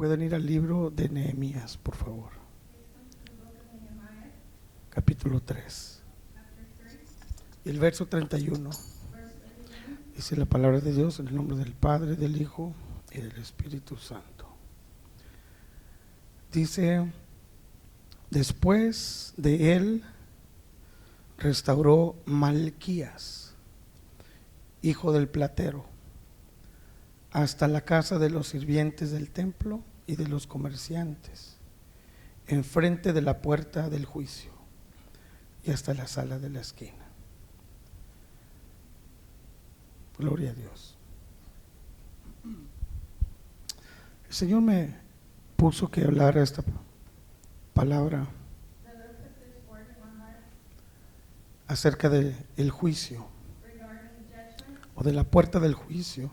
Pueden ir al libro de Nehemías, por favor. Capítulo 3. Y el verso 31. Dice la palabra de Dios en el nombre del Padre, del Hijo y del Espíritu Santo. Dice: después de él restauró Malquías, hijo del platero, hasta la casa de los sirvientes del templo y de los comerciantes, enfrente de la puerta del juicio, y hasta la sala de la esquina. Gloria a Dios. El Señor me puso que hablara esta palabra acerca del juicio, o de la puerta del juicio,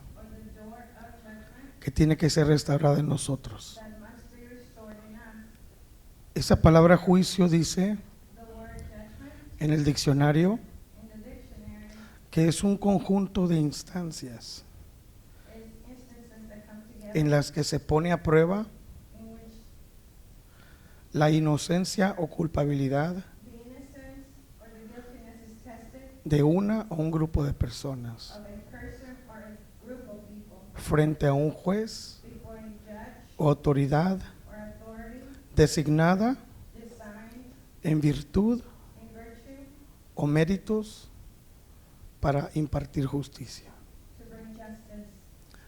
que tiene que ser restaurada en nosotros. Esa palabra juicio dice en el diccionario que es un conjunto de instancias en las que se pone a prueba la inocencia o culpabilidad de una o un grupo de personas frente a un juez o autoridad designada en virtud o méritos para impartir justicia.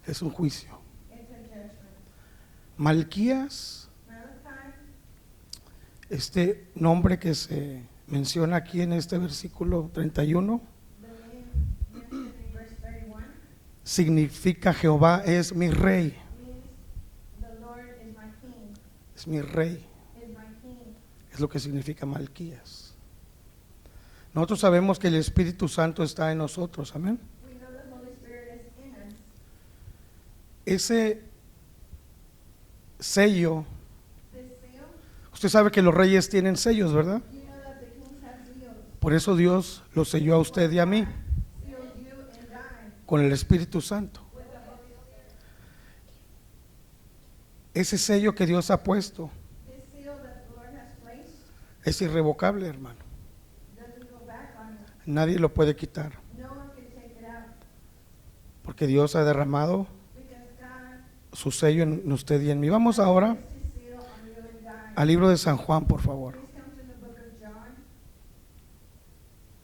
Es un juicio. Malquías, este nombre que se menciona aquí en este versículo 31, significa Jehová es mi rey. Es mi rey. Es lo que significa Malquías. Nosotros sabemos que el Espíritu Santo está en nosotros, amén. Ese sello, usted sabe que los reyes tienen sellos, ¿verdad? Por eso Dios lo selló a usted y a mí con el Espíritu Santo. Ese sello que Dios ha puesto es irrevocable, hermano. Nadie lo puede quitar, porque Dios ha derramado su sello en usted y en mí. Vamos ahora al libro de San Juan, por favor.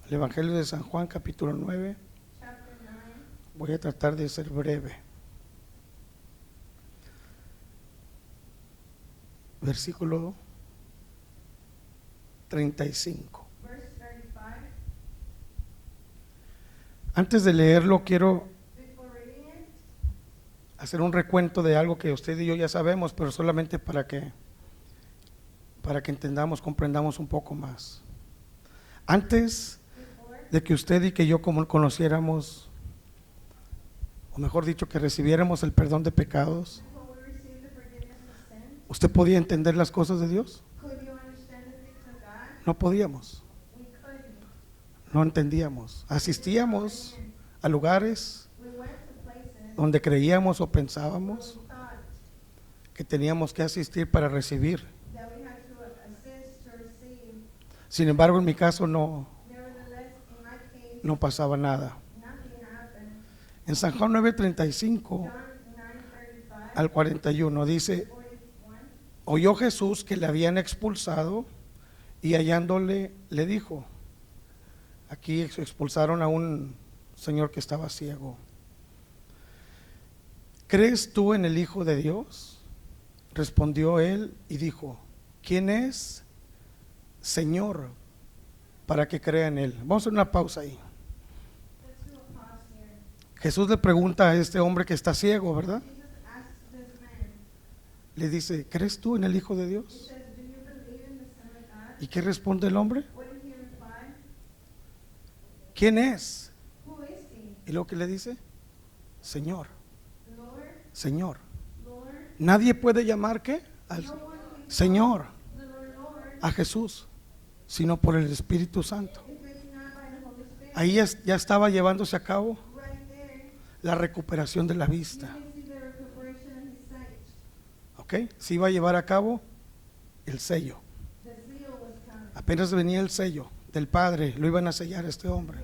El Evangelio de San Juan, capítulo 9. Voy a tratar de ser breve. Versículo 35. Antes de leerlo, quiero hacer un recuento de algo que usted y yo ya sabemos, pero solamente para que entendamos, comprendamos un poco más. Antes de que usted y que yo conociéramos, o mejor dicho, que recibiéramos el perdón de pecados, ¿usted podía entender las cosas de Dios? No podíamos. No entendíamos. Asistíamos a lugares donde creíamos o pensábamos que teníamos que asistir para recibir. Sin embargo, en mi caso no pasaba nada. En San Juan 9:35 al 41 dice: oyó Jesús que le habían expulsado, y hallándole le dijo. Aquí expulsaron a un señor que estaba ciego. ¿Crees tú en el Hijo de Dios? Respondió él y dijo: ¿quién es, Señor, para que crea en él? Vamos a hacer una pausa ahí. Jesús le pregunta a este hombre que está ciego, ¿verdad? Le dice: ¿crees tú en el Hijo de Dios? ¿Y qué responde el hombre? ¿Quién es? Y lo que le dice: Señor. Señor. Nadie puede llamar ¿qué? Al Señor, a Jesús, sino por el Espíritu Santo. Ahí ya estaba llevándose a cabo la recuperación de la vista. ¿ok? Se iba a llevar a cabo el sello. Apenas venía el sello del Padre, lo iban a sellar a este hombre.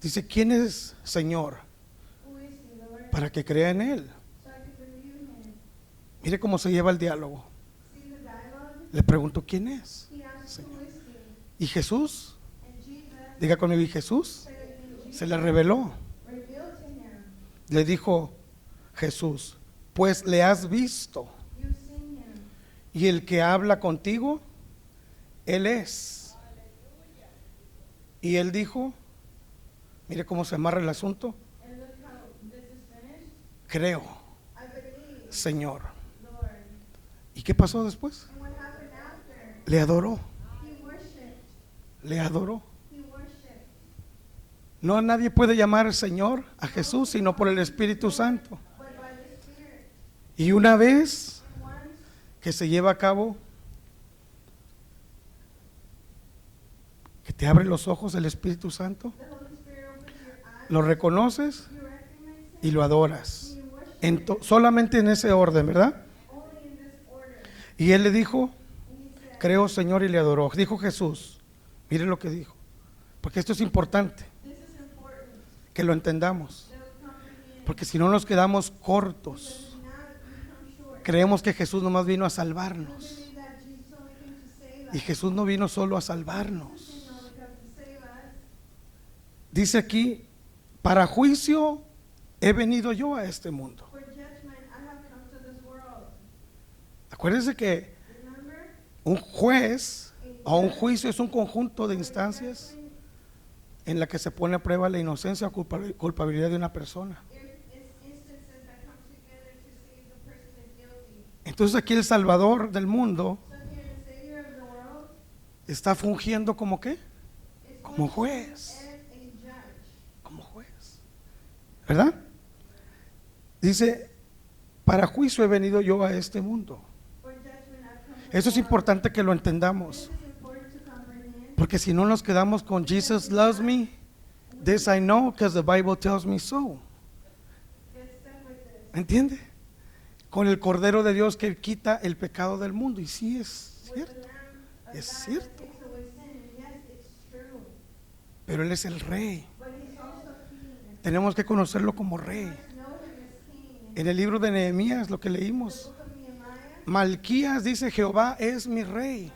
Dice, ¿quién es Señor? Para que crea en Él. Mire cómo se lleva el diálogo. Le pregunto, ¿quién es? Señor. Y Jesús, diga conmigo, y Jesús se le reveló. Le dijo Jesús, pues le has visto, y el que habla contigo, Él es. Y él dijo, mire cómo se amarra el asunto, creo, Señor. ¿Y qué pasó después? Le adoró. Le adoró. No, nadie puede llamar Señor a Jesús sino por el Espíritu Santo. Y una vez que se lleva a cabo, que te abre los ojos el Espíritu Santo, lo reconoces y lo adoras. Solamente en ese orden, ¿verdad? Y él le dijo, creo, Señor, y le adoró. Dijo Jesús, mire lo que dijo, porque esto es importante que lo entendamos, porque si no nos quedamos cortos. Creemos que Jesús nomás vino a salvarnos, y Jesús no vino solo a salvarnos. Dice aquí, para juicio he venido yo a este mundo. Acuérdense que un juez o un juicio es un conjunto de instancias en la que se pone a prueba la inocencia o culpabilidad de una persona. Entonces aquí el Salvador del mundo está fungiendo como ¿qué? Como juez. Como juez, ¿verdad? Dice, para juicio he venido yo a este mundo. Eso es importante que lo entendamos, porque si no nos quedamos con Jesus loves me, this I know because the Bible tells me so. ¿Entiende? Con el Cordero de Dios que quita el pecado del mundo. Y sí es cierto, es cierto. Pero Él es el Rey. Tenemos que conocerlo como Rey. En el libro de Nehemías, lo que leímos, Malquías dice, Jehová es mi Rey.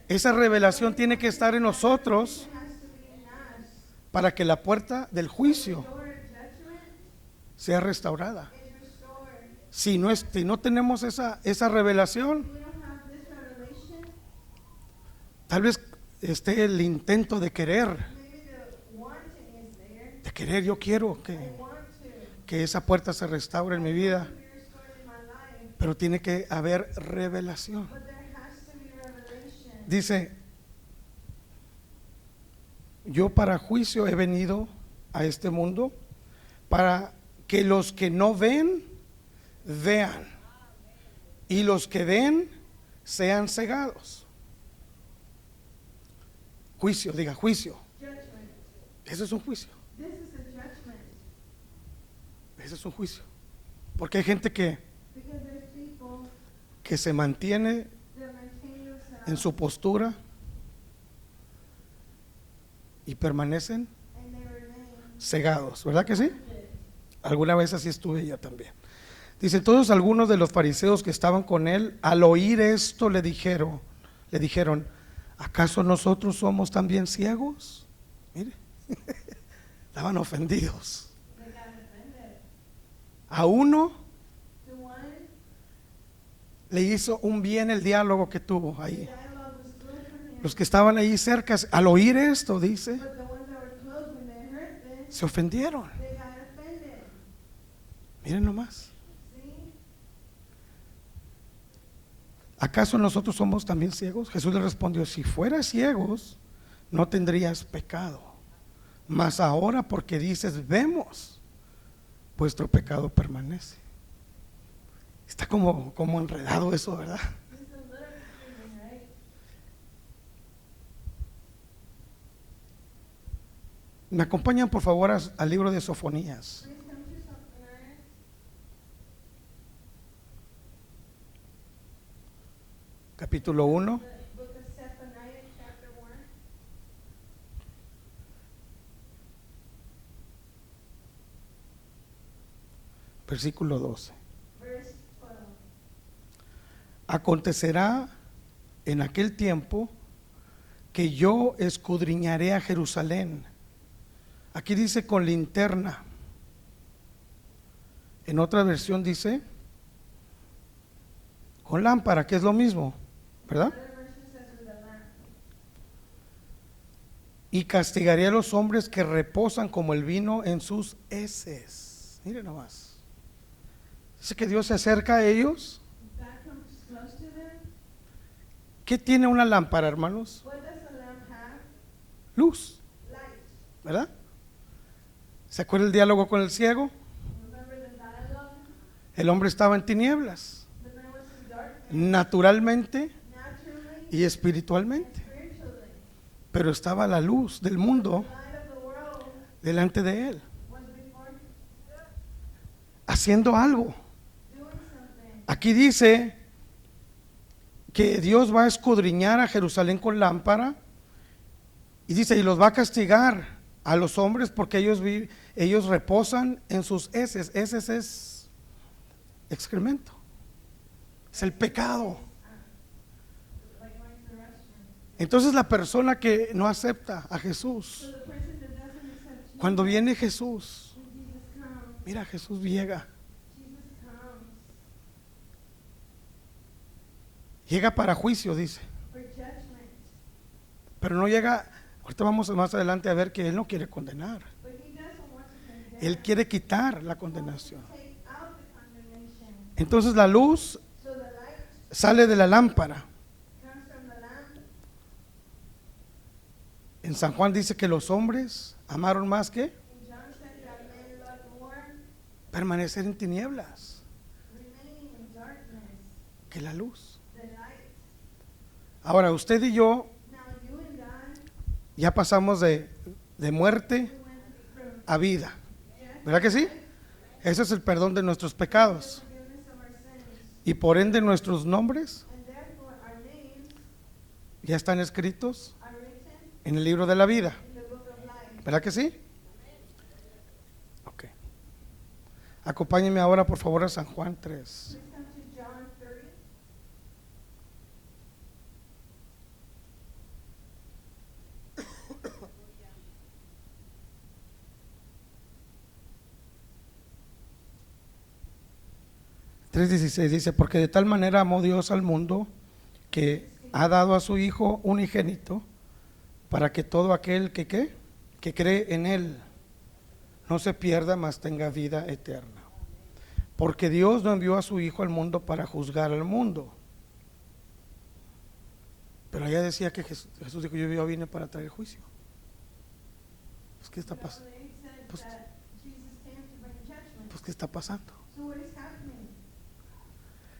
Esa revelación tiene que estar en nosotros para que la puerta del juicio sea restaurada. Si no tenemos esa revelación, tal vez esté el intento de querer, yo quiero que esa puerta se restaure en mi vida, pero tiene que haber revelación. Dice, yo para juicio he venido a este mundo para que los que no ven, vean, y los que ven sean cegados. Juicio, diga juicio. Eso es un juicio. Eso es un juicio. Porque hay gente que se mantiene en su postura y permanecen cegados, ¿verdad que sí? Alguna vez así estuve yo también. Dice, entonces algunos de los fariseos que estaban con él, al oír esto, le dijeron, ¿acaso nosotros somos también ciegos? Mire, estaban ofendidos. A uno le hizo un bien el diálogo que tuvo ahí. Los que estaban ahí cerca, al oír esto, dice, se ofendieron. Miren nomás. ¿Acaso nosotros somos también ciegos? Jesús le respondió, si fueras ciegos, no tendrías pecado. Mas ahora porque dices, vemos, vuestro pecado permanece. Está como enredado eso, ¿verdad? Me acompañan por favor al libro de Sofonías. capítulo 1. The book of Zephaniah, chapter 1, Versículo 12. verse 12. Acontecerá en aquel tiempo que yo escudriñaré a Jerusalén. Aquí dice con linterna. En otra versión dice con lámpara, que es lo mismo, ¿verdad? Other version says with a lamp. Y castigaré a los hombres que reposan como el vino en sus heces. Miren nomás. Dice que Dios se acerca a ellos. God comes close to them. ¿Qué tiene una lámpara, hermanos? What does a lamp have? Luz, Light. ¿verdad? ¿Se acuerda el diálogo con el ciego? Remember the dialogue? El hombre estaba en tinieblas, The man was in darkness, naturalmente naturally y and espiritualmente, spiritually. pero estaba la luz del mundo The light of the world delante de él, was before him, haciendo algo. doing something. Aquí dice que Dios va a escudriñar a Jerusalén con lámpara y dice, y los va a castigar a los hombres porque ellos reposan en sus heces. Heces es excremento, es el pecado. Like going to the restroom. Entonces la persona que no acepta a So Jesús, the person that doesn't accept Jesus, cuando viene Jesús, when Jesus comes, mira, Jesús llega para juicio, dice, for judgment. pero no llega. Ahorita vamos más adelante a ver que Él no quiere condenar, But he doesn't want to condemn. Él quiere quitar la condenación. Take out the condemnation. Entonces la luz So the light sale de la lámpara. comes from the lamp. En San Juan dice que los hombres amaron más que And John said that men loved more permanecer en tinieblas remaining in darkness que la luz. than light. Ahora usted y yo Now you and I, ya pasamos de muerte we went from a vida, death ¿verdad que sí? Ese es el perdón de nuestros to pecados forgiveness of our sins. y por ende nuestros nombres And therefore our names ya están escritos are written en el libro de la vida, in the book of life. ¿verdad que sí? Ok. Acompáñenme ahora por favor a San Juan 3. Please come to John 3. Tres 3:16 dice, porque de tal manera amó Dios al mundo que ha dado a su Hijo unigénito para que todo aquel que cree en Él no se pierda, mas tenga vida eterna. Porque Dios no envió a su Hijo al mundo para juzgar al mundo. Pero allá decía que Jesús dijo, yo vine para traer juicio. Pues, ¿qué está pasando? They said Pues- that Jesus came to bring judgment. Pues, ¿qué está pasando? So what is happening?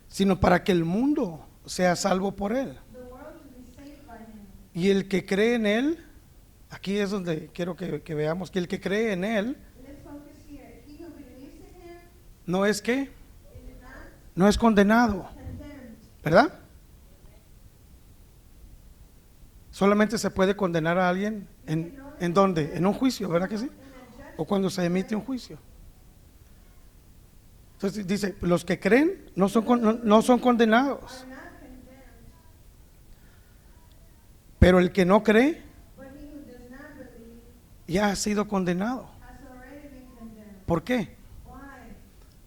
Sino para que el mundo sea salvo por Él. The world to be saved by him. Y el que cree en Él, aquí es donde quiero que veamos que el que cree en Él Let's focus here. He who believes in him no es que, is not no es condenado, condemned. ¿verdad? Solamente se puede condenar a alguien ¿en dónde? En un juicio, ¿verdad que sí? In a judgment, O cuando se emite un juicio. Entonces dice, los que creen no son condenados, are not condemned. pero el que no cree But he who does not believe ya ha sido condenado. has already been condemned. ¿Por qué? Why?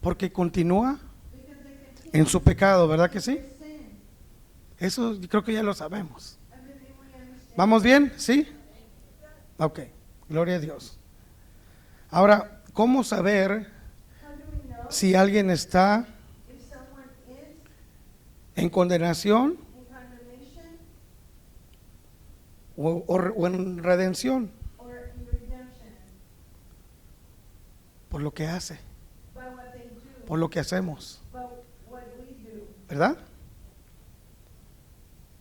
Porque continúa Because they continue en su pecado, ¿verdad que sí? to sin. Eso creo que ya lo sabemos. I believe we understand. ¿Vamos bien? ¿Sí? Ok, gloria a Dios. Ahora, ¿cómo saber How do we know si alguien está if someone is en condenación in condemnation o en redención? or in redemption? Por lo que hace, By what they do, por lo que hacemos, by what we do. ¿verdad?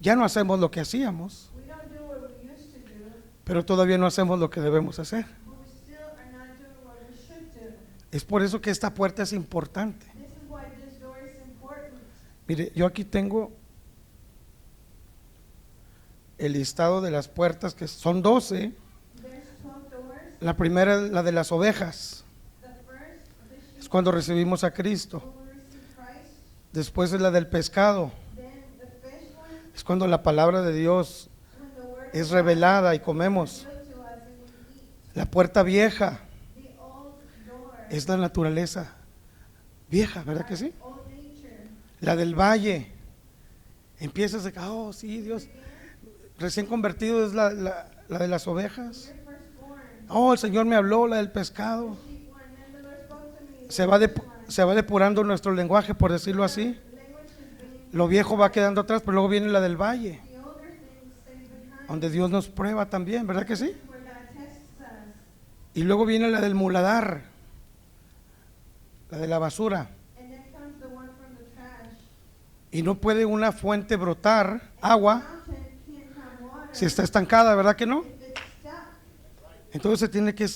Ya no hacemos lo que hacíamos, We don't do what we used to do, pero todavía no hacemos lo que debemos hacer. but we still are not doing what we should do. Es por eso que esta puerta es importante. This is why this door is important. Mire, yo aquí tengo el listado de las puertas, que son 12. There's 12 doors. La primera es la de las ovejas, The first, the es sheep, cuando recibimos a Cristo. when we receive Christ. Después es la del pescado, Then the fish one, es cuando la palabra de Dios when the word es revelada y comemos. revealed to us and we eat. La puerta vieja The old door, es la naturaleza vieja, ¿verdad que sí? old nature. La del valle, empiezas de, oh sí, Dios, recién convertido es la de las ovejas. Your firstborn, Oh, el Señor me habló, la del pescado. sheep one, and the Lord spoke to me. Se va depurando nuestro lenguaje, por decirlo así. Language is being, Lo viejo va quedando atrás, pero luego viene la del valle, the older things stay behind. donde Dios nos prueba también, ¿verdad que sí? Where God tests us. Y luego viene la del muladar, la de la basura. And then comes the one from the trash. Y no puede una fuente brotar agua Mountain can't have water. si está estancada, ¿verdad que no? If it's stuck. Entonces se tiene que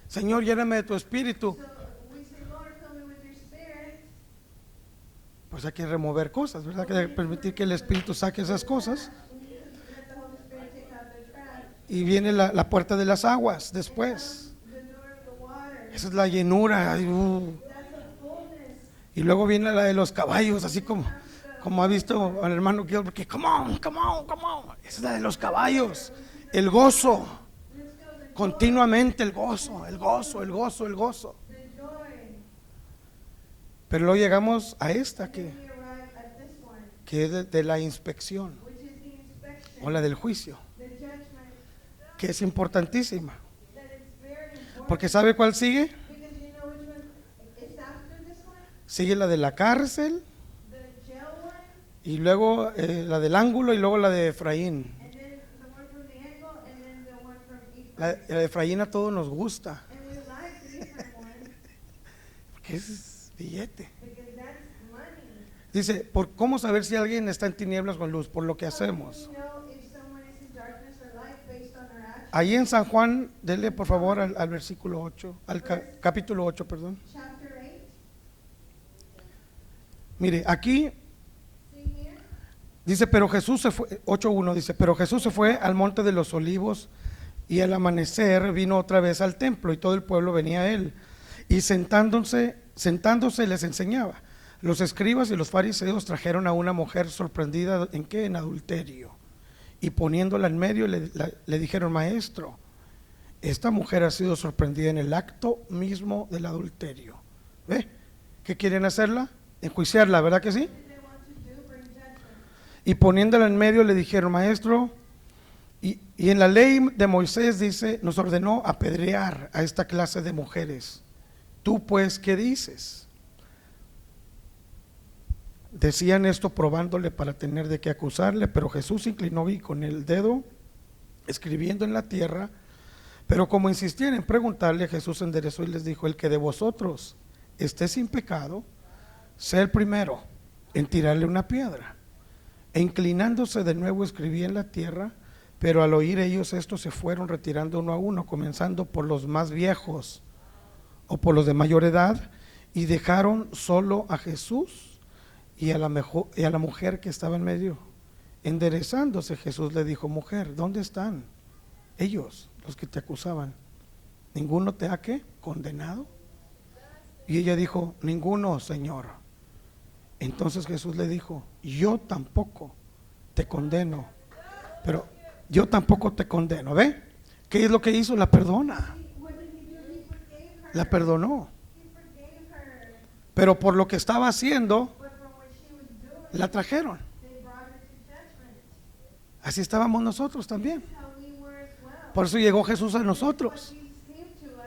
Señor, lléname de tu espíritu. So we say, Lord, fill me with your spirit. Pues hay que remover cosas, ¿verdad? Hay que permitir que el espíritu saque esas cosas. We need to let the Holy Spirit take out the trash. Y viene la puerta de las aguas después. The door of the water. Esa es la llenura. Ay, That's a fullness. Y luego viene la de los caballos, así como ha visto al hermano Gilbert, que come on, come on, come on. Esa es la de los caballos. El gozo. Continuamente el gozo, el gozo, el gozo, el gozo. The joy. Pero luego llegamos a esta Then que we arrive at this one, que es de la inspección which is the inspection. o la del juicio, The judgment. que es importantísima. That it's very important. Porque ¿sabe cuál sigue? Because you know which one is after this one? Sigue la de la cárcel The jail one. y luego la del ángulo y luego la de Efraín. And then the one from the angle. And then the one from Ephraim. La de Efraín a todos nos gusta, And we like the Ephraim one porque es billete. because that's money. Dice, ¿por cómo saber si alguien está en tinieblas o en luz? Por lo que hacemos. We know if someone is in darkness or light based on their actions. Ahí en San Juan, denle por favor al versículo 8, al capítulo 8, perdón. Chapter 8. Mire, aquí See here? dice, pero Jesús se fue, 8:1 dice, pero Jesús se fue al monte de los olivos y al amanecer vino otra vez al templo y todo el pueblo venía a él. Y sentándose les enseñaba. Los escribas y los fariseos trajeron a una mujer sorprendida, ¿en qué? En adulterio. Y poniéndola en medio le dijeron, maestro, esta mujer ha sido sorprendida en el acto mismo del adulterio. ¿Ve? ¿Qué quieren hacerla? Enjuiciarla, ¿verdad que sí? What they want to do, bring judgment. Y poniéndola en medio le dijeron, maestro, y en la ley de Moisés dice, nos ordenó apedrear a esta clase de mujeres. ¿Tú pues qué dices? Decían esto probándole para tener de qué acusarle, pero Jesús se inclinó y con el dedo escribiendo en la tierra, pero como insistían en preguntarle, Jesús enderezó y les dijo, el que de vosotros esté sin pecado, sea el primero en tirarle una piedra. E inclinándose de nuevo escribía en la tierra, pero al oír ellos esto se fueron retirando uno a uno, comenzando por los más viejos o por los de mayor edad, y dejaron solo a Jesús y a la mujer que estaba en medio. Enderezándose Jesús le dijo, mujer, ¿dónde están ellos, los que te acusaban? ¿Ninguno te ha ¿qué? Condenado? Y ella dijo, ninguno, Señor. Entonces Jesús le dijo, yo tampoco te condeno, pero yo tampoco te condeno. ¿Ve? ¿Qué es lo que hizo? La perdona, What did he do? He forgave her. la perdonó. He forgave her. Pero por lo que estaba haciendo, But from what she was doing, la trajeron. they brought her to judgment. Así estábamos nosotros también. That's how we were as well. Por eso llegó Jesús a nosotros, Jesus came to us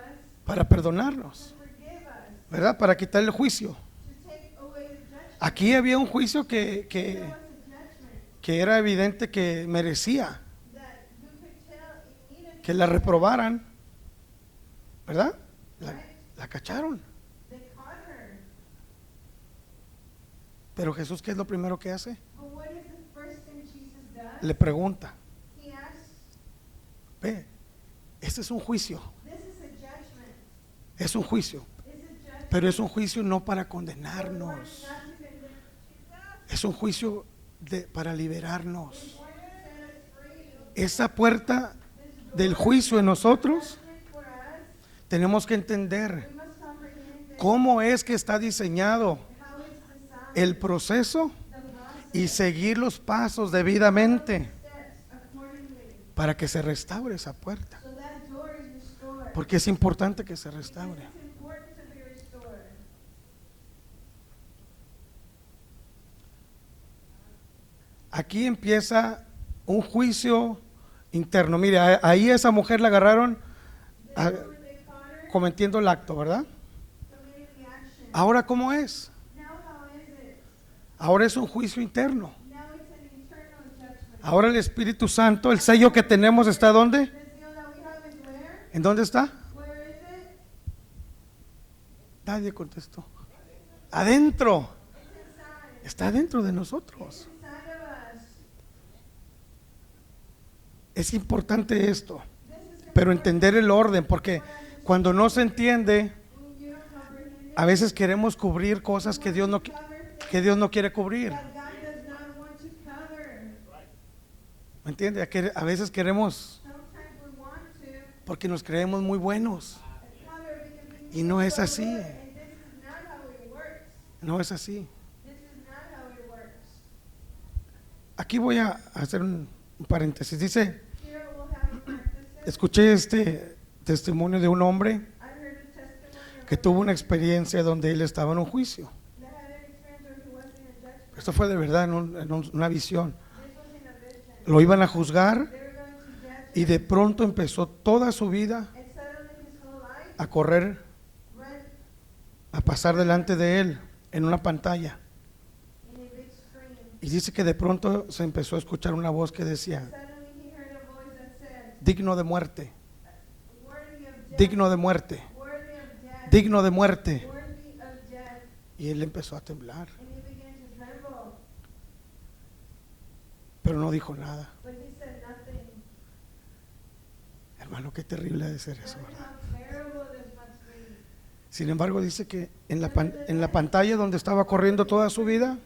para perdonarnos, to forgive us, ¿verdad? Para quitar el juicio. to take away the judgment. Aquí había un juicio There was a judgment que era evidente que merecía that you could tell immediately que la reprobaran, ¿verdad? right? La cacharon. They caught her. Pero Jesús, ¿qué es lo primero que hace? But what is the first thing Jesus does? Le pregunta, He asks, ve, este es un juicio, this is a judgment. es un juicio, It's a judgment. pero es un juicio no para Not condenarnos, to condemn. es un juicio para liberarnos. It's one to set us free. esa puerta del juicio en nosotros, tenemos que entender cómo es que está diseñado el proceso y seguir los pasos debidamente para que se restaure esa puerta. Porque es importante que se restaure. Aquí empieza un juicio interno. Mire, ahí esa mujer la agarraron cometiendo el acto, ¿verdad? Ahora, ¿cómo es? Ahora es un juicio interno. Ahora el Espíritu Santo, el sello que tenemos, ¿está dónde? ¿En dónde está? Nadie contestó. Adentro. Está dentro de nosotros. Es importante esto, pero entender el orden, porque cuando no se entiende, a veces queremos cubrir cosas que Dios no quiere cubrir. ¿Me entiende? A veces queremos porque nos creemos muy buenos y no es así. No es así. Aquí voy a hacer un paréntesis. Dice, escuché este testimonio de un hombre que tuvo una experiencia donde él estaba en un juicio. Esto fue de verdad en una visión. Lo iban a juzgar y de pronto empezó toda su vida a correr, a pasar delante de él en una pantalla. Y dice que de pronto se empezó a escuchar una voz que decía: digno de muerte, digno de muerte, digno de muerte. Y él empezó a temblar, pero no dijo nada. Hermano, qué terrible de ser eso, ¿verdad? Sin embargo, dice que en la pantalla donde estaba corriendo toda su vida,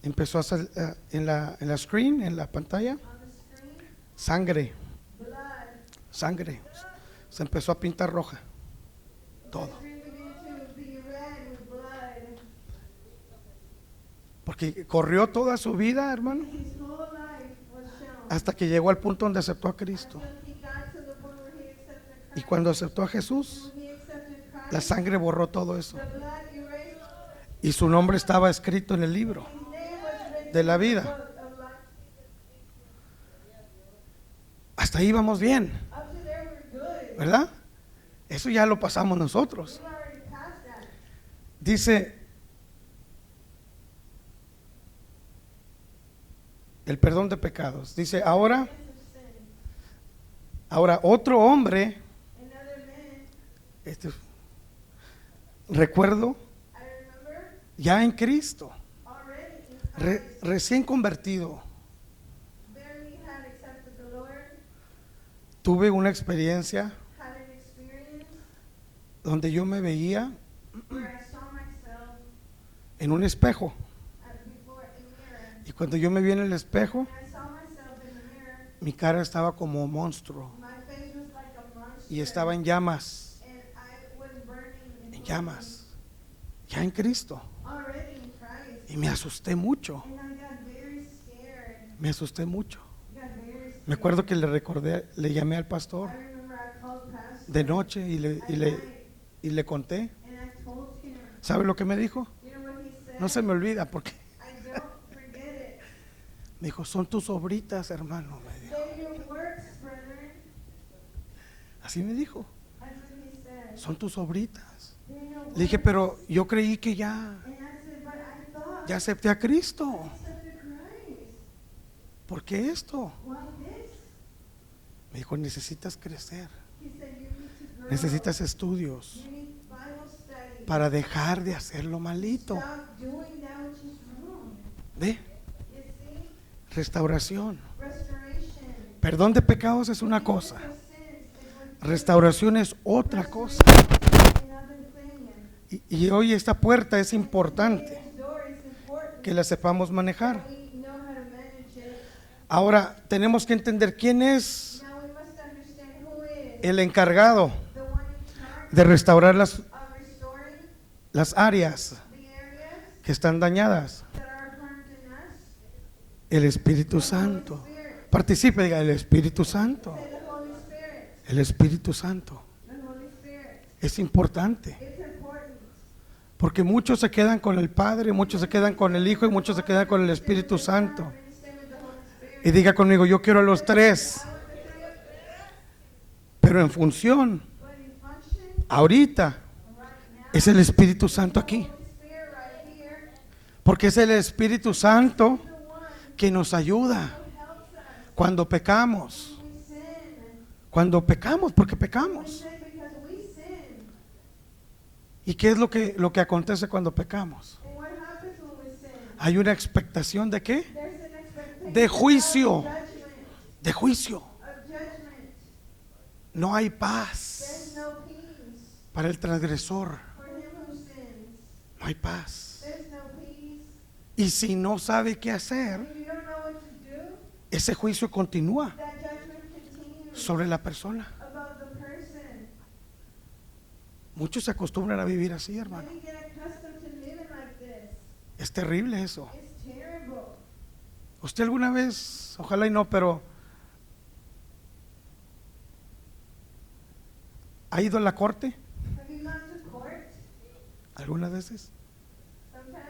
empezó a salir en la screen, en la pantalla, sangre, sangre. Se empezó a pintar roja, todo. Porque corrió toda su vida, hermano, hasta que llegó al punto donde aceptó a Cristo. Y cuando aceptó a Jesús, la sangre borró todo eso. Y su nombre estaba escrito en el libro de la vida. Hasta ahí vamos bien, ¿verdad? Eso ya lo pasamos nosotros. Dice el perdón de pecados. Dice ahora otro hombre, recuerdo, ya en Cristo, recién convertido, tuve una experiencia donde yo me veía en un espejo, y cuando yo me vi en el espejo, mi cara estaba como un monstruo y estaba en llamas, ya en Cristo. Y me asusté mucho. Me acuerdo que le llamé al pastor de noche y le conté. ¿Sabe lo que me dijo? No se me olvida porque me dijo: son tus obritas, hermano, me dijo. Así me dijo: son tus obritas. Le dije: pero yo creí que ya acepté a Cristo. ¿Por qué esto? Me dijo: necesitas crecer, necesitas estudios para dejar de hacer lo malito. ¿Ve? Restauración. Perdón de pecados es una cosa, restauración es otra cosa. Y hoy esta puerta es importante que la sepamos manejar. Ahora tenemos que entender quién es Now we must understand who is el encargado the one in charge de restaurar of restoring las áreas the areas que están dañadas. that are harmed in us. El Espíritu Santo. Participe, diga, el Espíritu Santo. Say the Holy Spirit. El Espíritu Santo. The Holy Spirit. Es importante. It's important. Porque muchos se quedan con el Padre, muchos se quedan con el Hijo y muchos se quedan con el Espíritu Santo. And stay with the Holy Spirit. Y diga conmigo, yo quiero a los tres. I want the three of them, Pero en función, but in function, ahorita, right now, es el Espíritu Santo aquí. Holy Spirit right here, Porque es el Espíritu Santo the one que nos ayuda who helps us cuando pecamos. when we sin. Cuando pecamos, porque We pecamos. sin because we sin. ¿Y qué es lo que acontece cuando pecamos? And what happens when we sin? Hay una expectación de qué? There's an expectation De juicio. of judgment, De juicio. of judgment. No hay There's paz no peace para el transgresor. for him who sins. No hay paz. There's no peace. Y si no sabe qué hacer, If you don't know what to do, ese juicio continúa that judgment continues sobre la persona. about the person. Muchos se acostumbran a vivir así, hermano. Many get accustomed to living like this. Es terrible eso. It's terrible. ¿Usted alguna vez, ojalá y no, pero ha ido a la corte Have you gone to court? algunas veces? Sometimes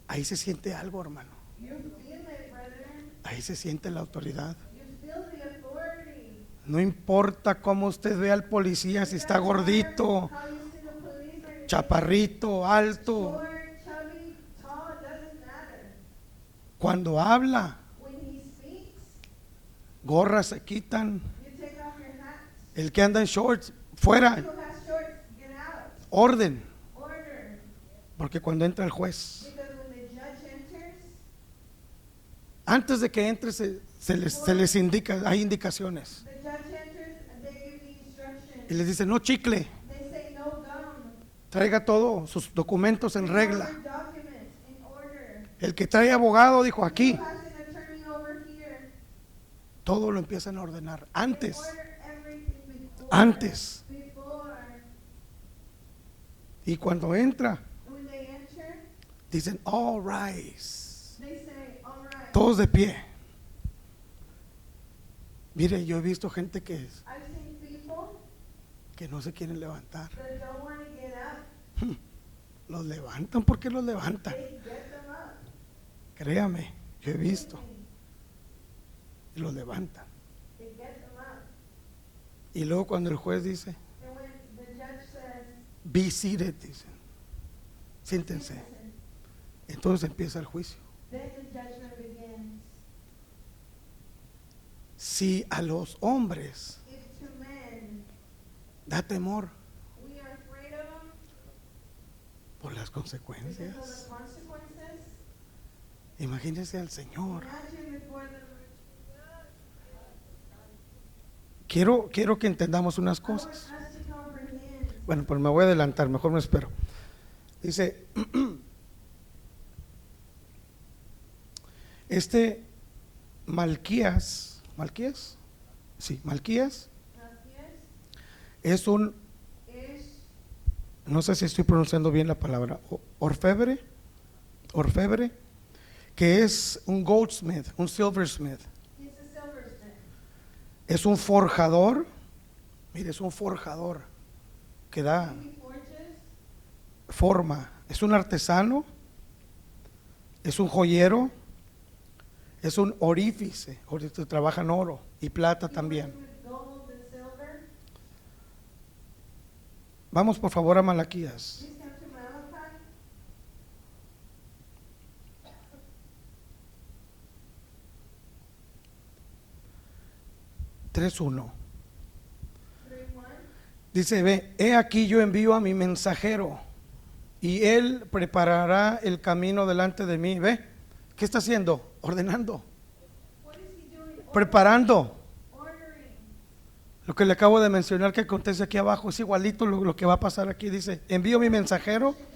Ahí se siente algo, hermano. you feel it, brethren. Ahí se siente la autoridad. You feel the authority. No importa cómo usted ve al policía, si está gordito, How you see the police or chaparrito, alto. short, chubby, tall, it doesn't matter. Cuando habla, When he speaks, gorras se quitan. you take off your hat. El que anda en shorts, fuera, Who has shorts, get out. orden. Order. Porque cuando entra el juez, Because when the judge enters, antes de que entre se les indica, hay indicaciones. the judge enters and they give the instructions. Y les dice, no chicle, They say no gum. traiga todos sus documentos en regla. Order documents in order. El que trae abogado, dijo, aquí, Who has an attorney over here? todo lo empiezan a ordenar. Antes, Order everything before. antes. Before. Y cuando entra, When they enter, dicen, all rise. they say, all right. Todos de pie. Mire, yo he visto gente I've seen people que no se quieren levantar. that don't want to get up. Los levantan porque los levantan. They get them up. Créame, yo he visto. Y los levantan. They get them up. Y luego cuando el juez dice, And when the judge says, be seated, dicen, siéntense. listen, Entonces empieza el juicio. then the judgment begins. Si a los hombres If to men da temor we are afraid of them por las because of consecuencias, the consequences, imagínense al Señor. imagine before the Quiero que entendamos unas I want cosas. us to comprehend. Bueno, pues me voy a adelantar, mejor me espero. Dice, Malquías, sí, Malquías Así es un, es no sé si estoy pronunciando bien la palabra, orfebre, que es un goldsmith, un silversmith, he's a silversmith. es un forjador, mire, es un forjador que da He forges, forma, es un artesano, es un joyero, es un orífice, trabaja en oro y plata he también. works with gold and silver. Vamos por favor a Malaquías. Please come to Malachi 3:1. 3:1. Dice, ve, he aquí yo envío a mi mensajero y él preparará el camino delante de mí. Ve, ¿qué está haciendo? Ordenando, What is he doing? preparando. Ordering. Lo que le acabo de mencionar que acontece aquí abajo es igualito lo que va a pasar aquí. Dice, envío mi mensajero I send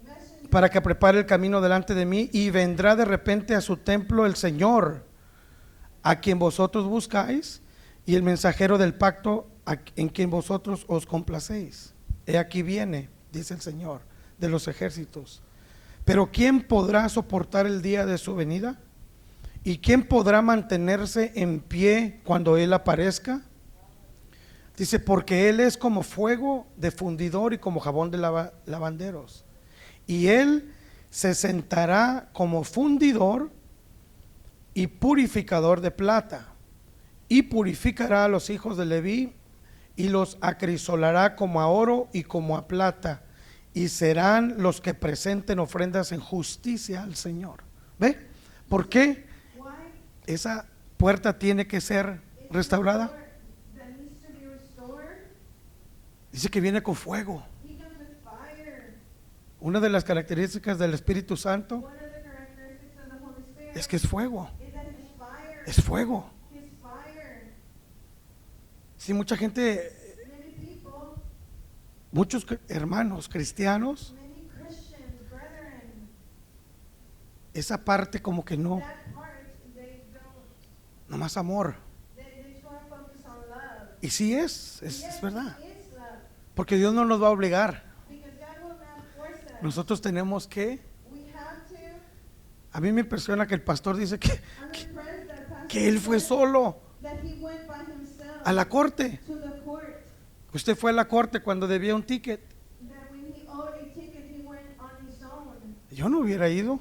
my messenger para que prepare el camino delante de mí y vendrá de repente a su templo el Señor a quien vosotros buscáis, y el mensajero del pacto en quien vosotros os complacéis. He aquí viene, dice el Señor de los ejércitos. Pero ¿quién podrá soportar el día de su venida? ¿Y quién podrá mantenerse en pie cuando Él aparezca? Dice, porque Él es como fuego de fundidor y como jabón de lavanderos. Y Él se sentará como fundidor y purificador de plata, y purificará a los hijos de Leví y los acrisolará como a oro y como a plata, y serán los que presenten ofrendas en justicia al Señor. ¿Ve? ¿Por qué esa puerta tiene que ser restaurada? Dice que viene con fuego. Una de las características del Espíritu Santo es que es fuego. Es fuego. Sí, mucha gente, muchos hermanos cristianos, esa parte como que no, nomás amor. Y sí es verdad, porque Dios no nos va a obligar. Nosotros tenemos que, a mí me impresiona que el pastor dice que él fue solo a la corte. Usted fue a la corte cuando debía un ticket. Yo no hubiera ido.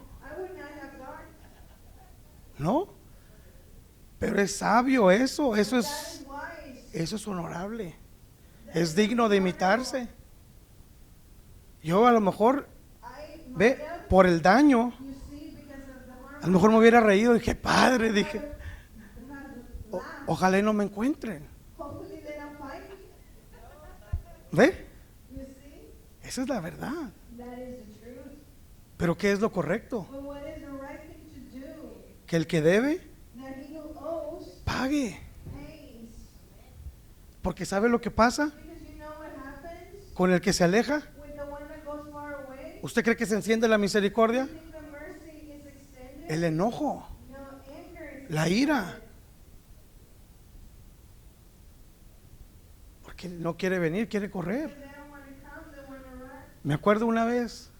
No. Pero es sabio eso es honorable. Es digno de imitarse. Yo a lo mejor, ve, por el daño, a lo mejor me hubiera reído. Dije, padre, dije, ojalá y no me encuentren. ¿Ve? Esa es la verdad. Pero ¿qué es lo correcto? Que el que debe, pague. Porque ¿sabe lo que pasa? Con el que se aleja, ¿usted cree que se enciende la misericordia? El enojo, la ira. Porque no quiere venir, quiere correr. Me acuerdo una vez,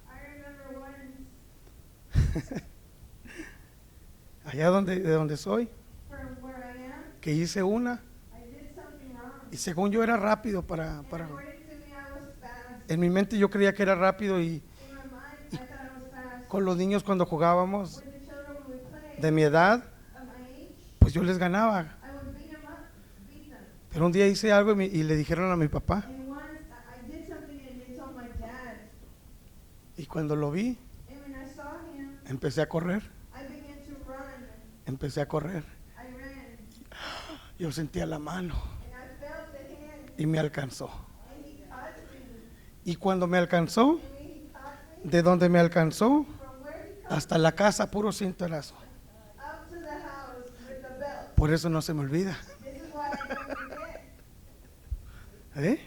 allá de donde soy, que hice una, y según yo era rápido para en mi mente yo creía que era rápido, y con los niños cuando jugábamos de mi edad, pues yo les ganaba. Pero un día hice algo y le dijeron a mi papá, y cuando lo vi, empecé a correr. Empecé a correr. Yo sentía la mano y me alcanzó. Y cuando me alcanzó, de donde me alcanzó hasta la casa, puro cintorazo. Por eso no se me olvida. ¿Eh?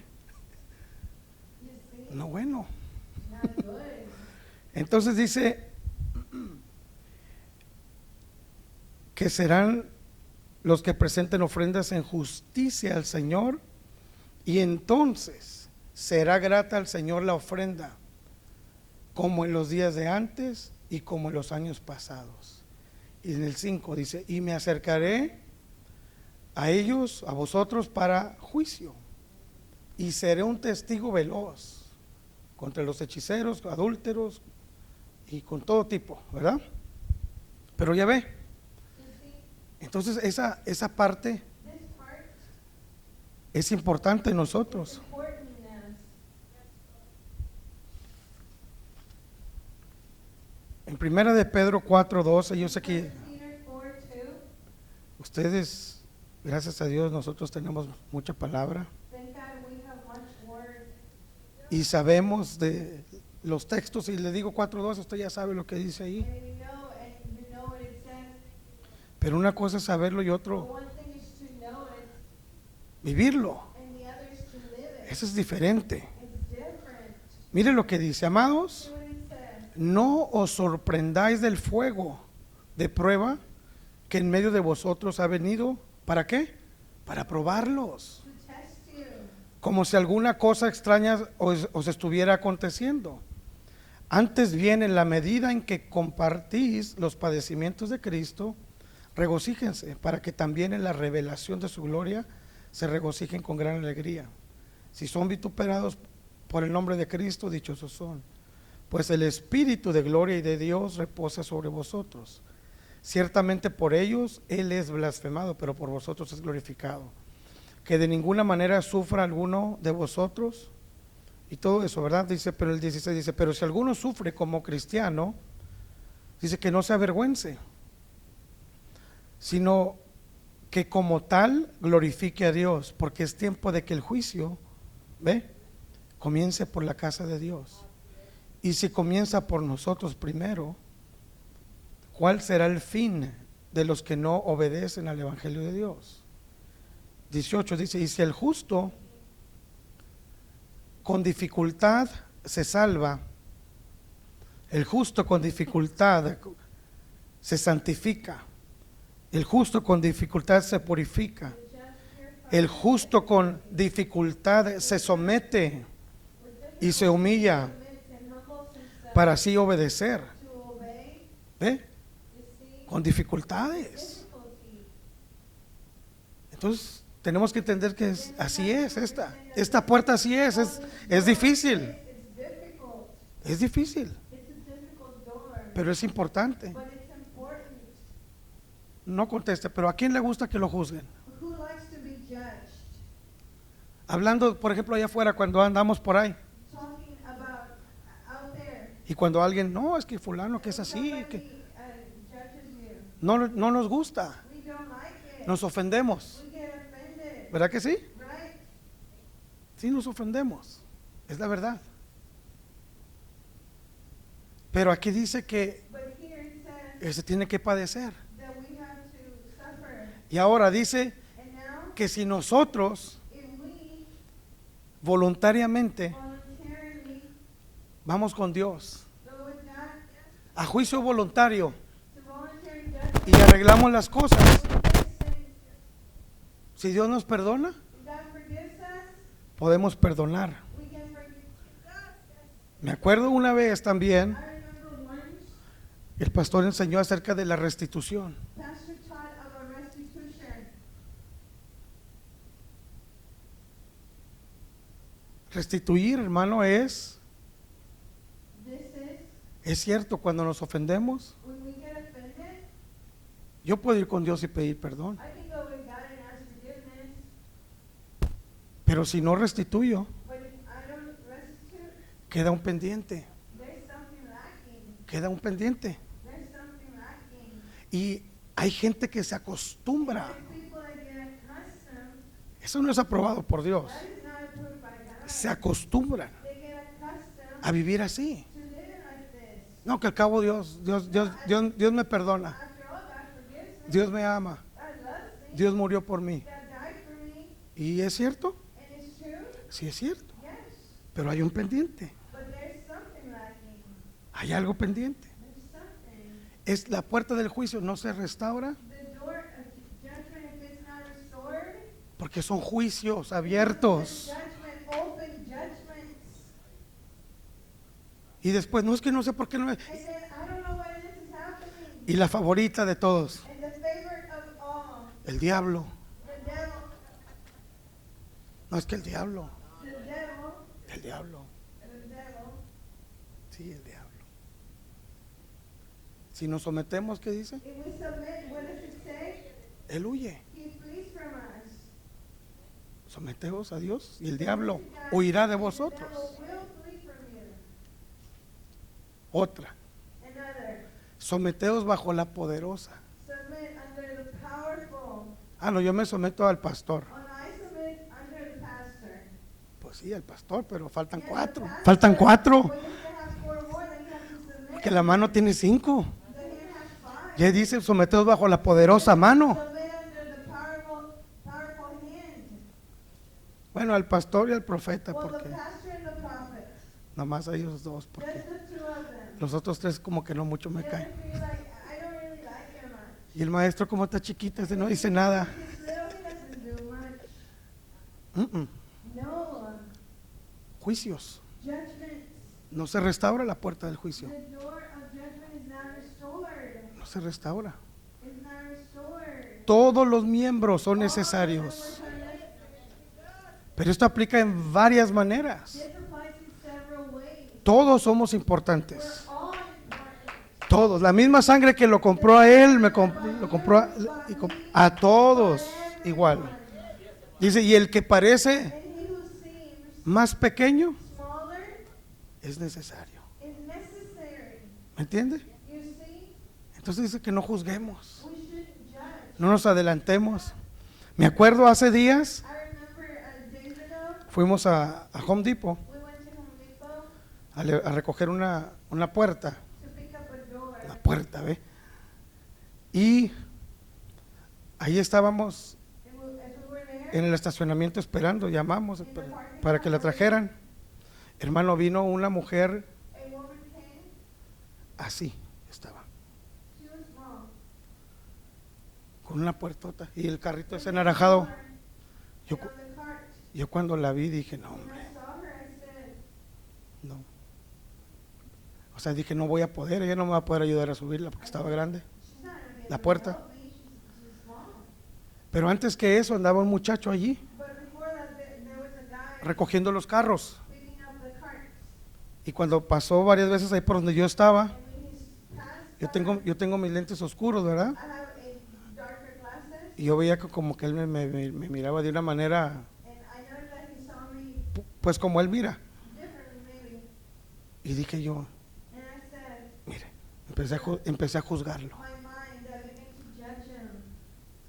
No, bueno. Entonces dice que serán los que presenten ofrendas en justicia al Señor, y entonces será grata al Señor la ofrenda, como en los días de antes y como en los años pasados. Y en el 5 dice, y me acercaré a ellos, a vosotros, para juicio, y seré un testigo veloz contra los hechiceros, adúlteros y con todo tipo, ¿verdad? Pero ya ve, entonces esa parte es importante en nosotros. En primera de Pedro 4:12, yo sé que ustedes, gracias a Dios, nosotros tenemos mucha palabra y sabemos de los textos, y le digo 4:12, usted ya sabe lo que dice ahí. Pero una cosa es saberlo y otro vivirlo. Eso es diferente. Mire lo que dice, amados, no os sorprendáis del fuego de prueba que en medio de vosotros ha venido, ¿para qué? Para probarlos, to test you, como si alguna cosa extraña os estuviera aconteciendo. Antes bien, en la medida en que compartís los padecimientos de Cristo, regocíjense, para que también en la revelación de su gloria se regocijen con gran alegría. Si son vituperados por el nombre de Cristo, dichosos son, pues el Espíritu de gloria y de Dios reposa sobre vosotros. Ciertamente por ellos Él es blasfemado, pero por vosotros es glorificado. Que de ninguna manera sufra alguno de vosotros, y todo eso, ¿verdad? Dice, pero el 16 dice, pero si alguno sufre como cristiano, dice que no se avergüence, sino que como tal glorifique a Dios, porque es tiempo de que el juicio, ¿ve?, comience por la casa de Dios. Y si comienza por nosotros primero, ¿cuál será el fin de los que no obedecen al Evangelio de Dios? 18 dice, y si el justo con dificultad se salva, el justo con dificultad se santifica, el justo con dificultad se purifica, el justo con dificultad se somete y se humilla para así obedecer. to obey, ¿Ve? receive, Con dificultades. difficulty. Entonces tenemos que entender que así es esta puerta, así es difícil, It's difficult. es difícil, It's a difficult door, pero es importante. but it's important. No conteste, pero ¿a quién le gusta que lo juzguen? Who likes to be judged? Hablando, por ejemplo, allá afuera cuando andamos por ahí Talking about out there. y cuando alguien, no, es que fulano que es así, Somebody, que judges you. no nos gusta, We don't like it. nos ofendemos, We get offended, ¿verdad que sí? right? Sí, nos ofendemos, es la verdad. Pero aquí dice que But here it says se tiene que padecer. that we have to suffer. Y ahora dice And now, que si nosotros if we voluntariamente voluntarily vamos con Dios go with God a juicio voluntario to voluntary judgment, y arreglamos las cosas, listen, si Dios nos perdona, God forgives us, podemos perdonar. we can forgive. Me acuerdo una vez también, I remember once el pastor enseñó acerca de la restitución. Pastor taught about restitution. Restituir, hermano, This is es cierto, cuando nos ofendemos, when we get offended, yo puedo ir con Dios y pedir perdón, I can go with God and ask forgiveness, pero si no restituyo, but if I don't restitute, queda un pendiente, there's something lacking. queda un pendiente. There's something lacking. Y hay gente que se acostumbra, There's people that get accustomed. eso no es aprobado por Dios, That is not approved by God. se acostumbran They get accustomed a vivir así. to living like this. No, que al cabo Dios me perdona, After all, God forgives me. Dios me ama, God loves me. Dios murió por mí. God died for me. ¿Y es cierto? And it's true. Sí es cierto, Yes. pero hay un pendiente, But there's something lacking. hay algo pendiente. There's something. Es la puerta del juicio, no se restaura The door of judgment, if it's not restored, porque son juicios abiertos. judgment, open judgments. Y después, no es que no sé por qué no. And then I don't know why this is happening. Y la favorita de todos, And the favorite of all, el diablo. the devil, No es que el diablo, the devil, el diablo, the devil. sí, el diablo. Si nos sometemos, ¿qué dice? If we submit, what does it say? Él huye. He flees from us. Someteos a Dios y el diablo huirá de The devil vosotros. will flee from you. Otra, Another, someteos bajo la poderosa. submit under the powerful. Ah, no, yo me someto al pastor. On I submit under the pastor. Pues sí, al pastor, pero faltan Yes, cuatro. the pastor, Faltan cuatro. but you still have 4 more that you have to submit. Porque la mano tiene 5. The hand has 5. Ya dice, someteos bajo la poderosa mano. Submit under the powerful hand. Bueno, al pastor y al profeta, Well, the porque pastor and the prophet. nomás a ellos dos, porque Just the 2 of them. los otros tres como que no mucho me The other caen. 3, like, I don't really like them much. Y el maestro, como está chiquita, no dice nada. He's little, he doesn't do much. No. Juicios. Judgments. No se restaura la puerta del juicio. The door of judgment is not restored. No se restaura. It's not restored. Todos los miembros son necesarios. Pero esto aplica en varias maneras. This applies in several ways. Todos somos importantes. We're all important. Todos. La misma sangre que lo compró a él, lo compró a todos igual. Dice, y el que parece And he who seems más pequeño smaller es necesario. is necessary. ¿Me entiende? You see, Entonces dice que no juzguemos, we shouldn't judge. no nos adelantemos. Me acuerdo hace días, I remember days ago, fuimos a Home Depot we went to Home Depot a recoger una puerta, to pick up a door. una puerta, ¿ve? Y ahí estábamos And as we were there, en el estacionamiento esperando, llamamos para que la trajeran. Hermano, vino una mujer a woman came. así, estaba, She was small. con una puertota y el carrito ese anaranjado. Yo, And on the cart, yo cuando la vi dije, no, when hombre, I saw her, I said, no. O sea, dije, no voy a poder, ella no me va a poder ayudar a subirla porque estaba grande. she's not gonna be La able to puerta. help me. She's small. Pero antes que eso andaba un muchacho allí But before that, there was a guy recogiendo los carros. picking up the carts. Y cuando pasó varias veces ahí por donde yo estaba, And when he's passed, yo tengo mis lentes oscuros, ¿verdad? I have a darker glasses, Y yo veía que como que él me miraba de una manera, and I noticed that he saw me pues como él mira. differently, maybe. Y dije yo, And I said, mire, empecé a juzgarlo. my mind, I began to judge him.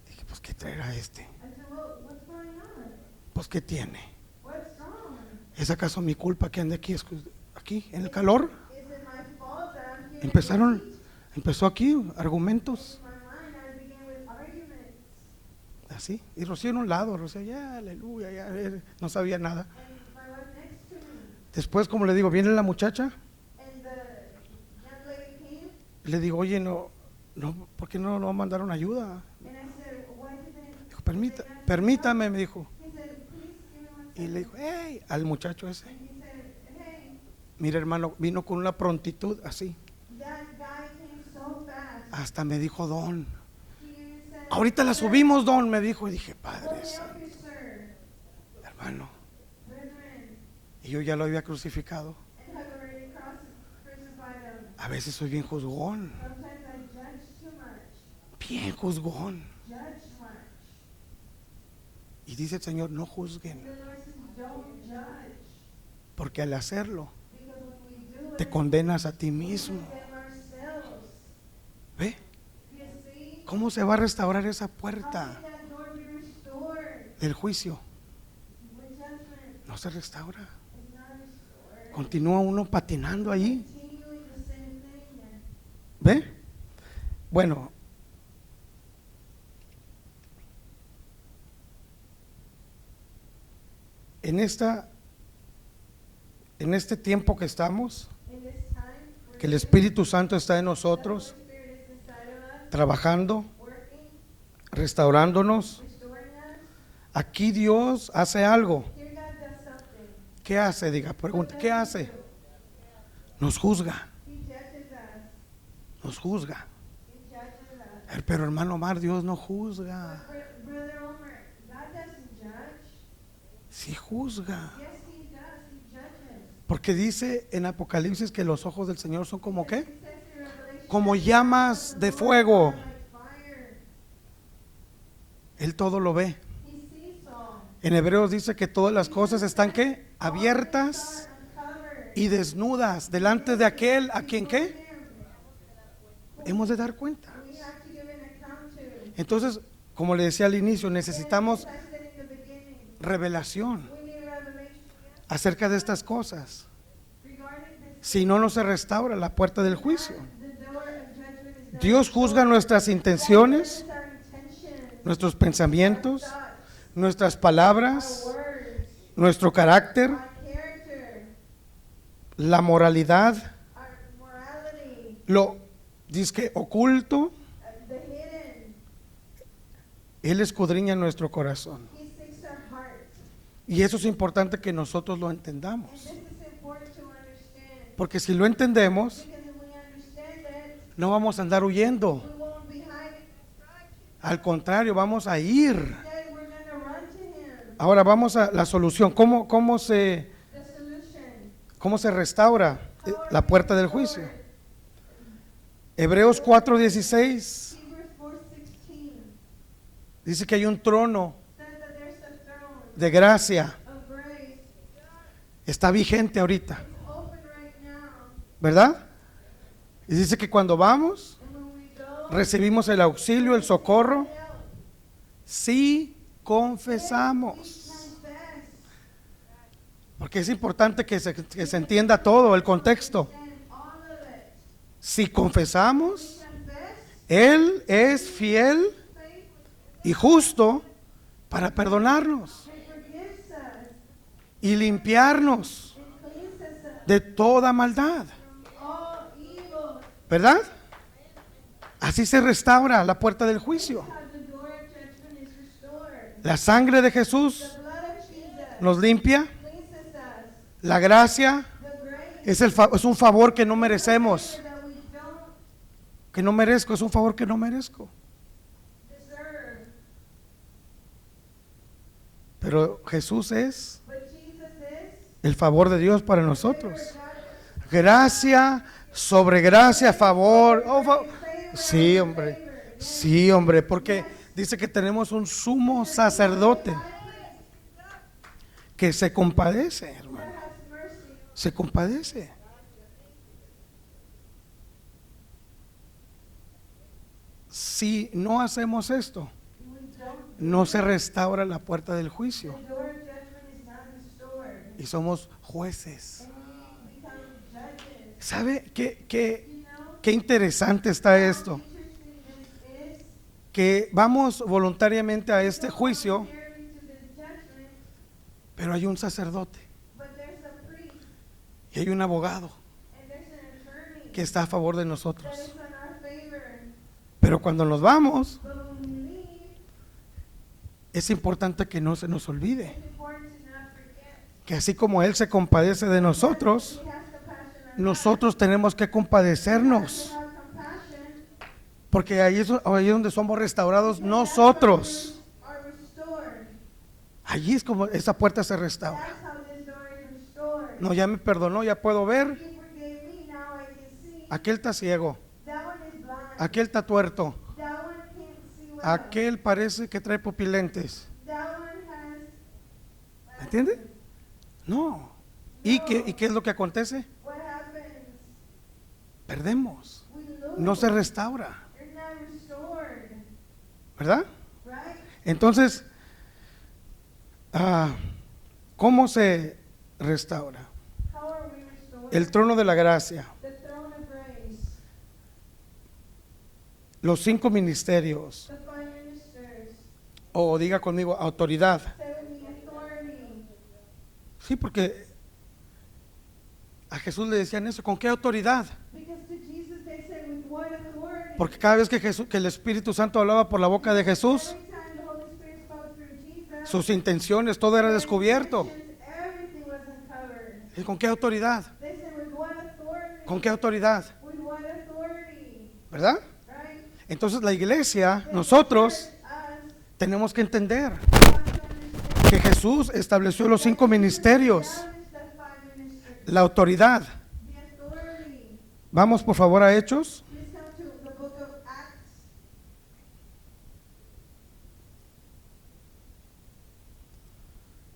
Dije, pues ¿qué traerá este? I said, well, what's going on? Pues ¿qué tiene? What's wrong? ¿Es acaso mi culpa que ande aquí en el calor? Is it my fault that I'm here? Empezó aquí argumentos, In my mind, I began with arguments. así. Y Rocío en un lado, Rocío, ya, aleluya, ya, no sabía nada. And my wife next to me. Después, como le digo, viene la muchacha, And the young lady came, y le digo, oye, ¿por qué no mandaron ayuda? and I said, why did they? Dijo, permítame, me dijo. He said, please give me one Y le dijo, hey, al muchacho ese, And he said, hey, mira hermano, vino con una prontitud así. that guy came so fast. Hasta me dijo, don, He said, ahorita la subimos, don, me dijo. Y dije, Padre "We'll help Santo, you, sir." hermano. Brethren, Y yo ya lo había crucificado. and have already crucified him. A veces soy bien juzgón, Sometimes I judge too much. bien juzgón. Judge much. Y dice el Señor, no juzguen, The Lord says, don't judge. porque al hacerlo Because when we do te it, condenas a ti we mismo. condemn ourselves. ¿Ve? You see? ¿Cómo se va a restaurar esa How puerta can that door be restored? del juicio? With judgment, No se restaura. it's not restored. Continúa uno patinando allí. Continuing the same thing. ¿Ve? Bueno, en este tiempo que estamos, In this time, que el Espíritu Santo está en nosotros, the Spirit is inside of us, trabajando, working, restaurándonos, restoring us. aquí Dios hace algo. Here God does something. ¿Qué hace? Diga, pregunta, ¿qué hace? Nos juzga, He judges us. nos juzga. He judges us. Pero hermano Omar, Dios no juzga, Brother Omer, God doesn't judge. sí juzga. Yes, He does. He judges. Porque dice en Apocalipsis que los ojos del Señor son como He qué? says in Revelation, Como llamas de fuego. like fire. Él todo lo ve. He sees all. En Hebreos dice que todas las cosas están ¿qué? Abiertas Uncovered. y desnudas delante de aquel a quien ¿qué? Hemos de dar cuenta. We have to give an account to. Entonces, como le decía al inicio, necesitamos As I said in the beginning, revelación we need revelation acerca de estas cosas. regarding this. Si no, no se restaura la puerta del juicio. The door of judgment is not Dios juzga nuestras intenciones, our intentions, nuestros pensamientos, thoughts, nuestras palabras, our words, nuestro carácter, our character, la moralidad, our morality, lo disque oculto, the hidden, Él escudriña nuestro corazón. He seeks our heart. Y eso es importante que nosotros lo And entendamos. this is important to understand. Porque si lo entendemos, Because if we understand it, no vamos a andar huyendo. we won't be hiding. Al contrario, vamos a ir. Instead, we're going to run to Him. Ahora vamos a la solución. ¿Cómo The solution. se restaura la puerta del juicio? Hebreos 4:16 Hebrews 4:16 dice que hay un trono says that there's a throne de gracia. of grace. Está vigente ahorita, It's open right now. ¿verdad? Y dice que cuando vamos, And when we go, recibimos el auxilio, el socorro, help. si We confesamos. confess. Porque es importante que se entienda todo el contexto. And all of it. Si confesamos, We confess. Él es fiel Faith y justo para perdonarnos and forgives us. y limpiarnos And cleanses us de toda maldad, from all evil. ¿verdad? Así se restaura la puerta del juicio. How the door of judgment is restored. La sangre de Jesús The blood of Jesus nos limpia. cleanses us. La gracia The grace es un favor que no merecemos. that we don't Que no merezco, es un favor que no merezco. deserve. Pero Jesús es But Jesus is el favor de Dios para nosotros. God. Gracia sobre gracia, favor. Sí, hombre. Sí, hombre, porque dice que tenemos un sumo sacerdote que se compadece, hermano. Has mercy. Se compadece. Si no hacemos esto, We don't. no se restaura la puerta del juicio The door of judgment is not restored. y somos jueces. And we become judges. ¿Sabe qué, You know, qué interesante está esto? interesting this is. Que vamos voluntariamente a este juicio, Contrary to this judgment, pero hay un sacerdote but there's a priest y hay un abogado and there's an attorney que está a favor de that nosotros. is on our favor. Pero cuando nos vamos, But when we leave, es importante que no se nos olvide it's important to not forget. que así como Él se compadece de nosotros, He has compassion on nosotros tenemos que compadecernos, us. Have compassion. porque ahí es donde somos restaurados nosotros. Are restored. Allí es como esa puerta se restaura. That's how this door is restored. No, ya me perdonó, ya puedo ver. He forgave me, now I can see. Aquel está ciego, That one is blind. aquel está tuerto, That one can't see well. aquel parece que trae pupilentes. That one has. ¿Entiende? No. ¿Y qué es lo que acontece? What happens? Perdemos. We lose. No se restaura, They're not restored. ¿verdad? Right? Entonces, ¿cómo se restaura? How are we restored? El trono de la gracia, The throne of grace. los 5 ministerios, The five ministers. o diga conmigo, autoridad. Say with me, authority. Sí, porque a Jesús le decían eso, ¿con qué autoridad? Because to Jesus they say, with what authority? Porque cada vez que el Espíritu Santo hablaba por la boca de Jesús, Every time the Holy Spirit spoke through Jesus, sus intenciones, todo era descubierto. everything was uncovered. ¿Y con qué autoridad? They said, with what authority? ¿Con qué autoridad? With what authority? ¿Verdad? Right? Entonces la iglesia, nosotros Us, tenemos que entender we have to understand. que Jesús estableció los 5 ministerios, Established the five ministers. la autoridad. The authority. Vamos por favor a Hechos, Please come to the book of Acts.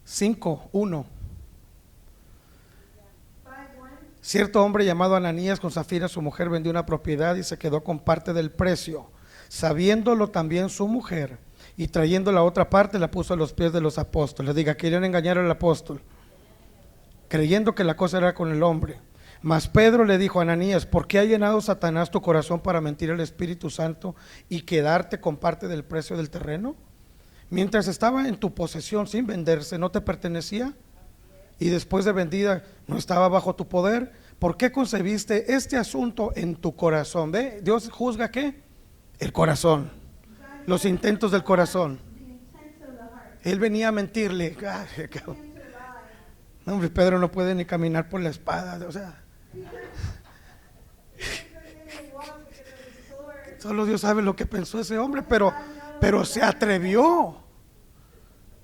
5:1. 5:1. Cierto hombre llamado Ananías con Zafira, su mujer, vendió una propiedad y se quedó con parte del precio. Sabiéndolo también su mujer, y trayendo la otra parte, la puso a los pies de los apóstoles. Diga, querían engañar al apóstol, creyendo que la cosa era con el hombre. Mas Pedro le dijo a Ananías, ¿por qué ha llenado Satanás tu corazón para mentir al Espíritu Santo y quedarte con parte del precio del terreno? Mientras estaba en tu posesión sin venderse, ¿no te pertenecía? Y después de vendida, ¿no estaba bajo tu poder? ¿Por qué concebiste este asunto en tu corazón? ¿Ve? Dios juzga ¿qué? El corazón. God los intentos del corazón. the intents of the heart. Él venía a mentirle. Ay, He came to lie. no, hombre, Pedro no puede ni caminar por la espada. O sea, Peter couldn't even walk because of the sword. solo Dios sabe lo que pensó ese hombre, pero se atrevió.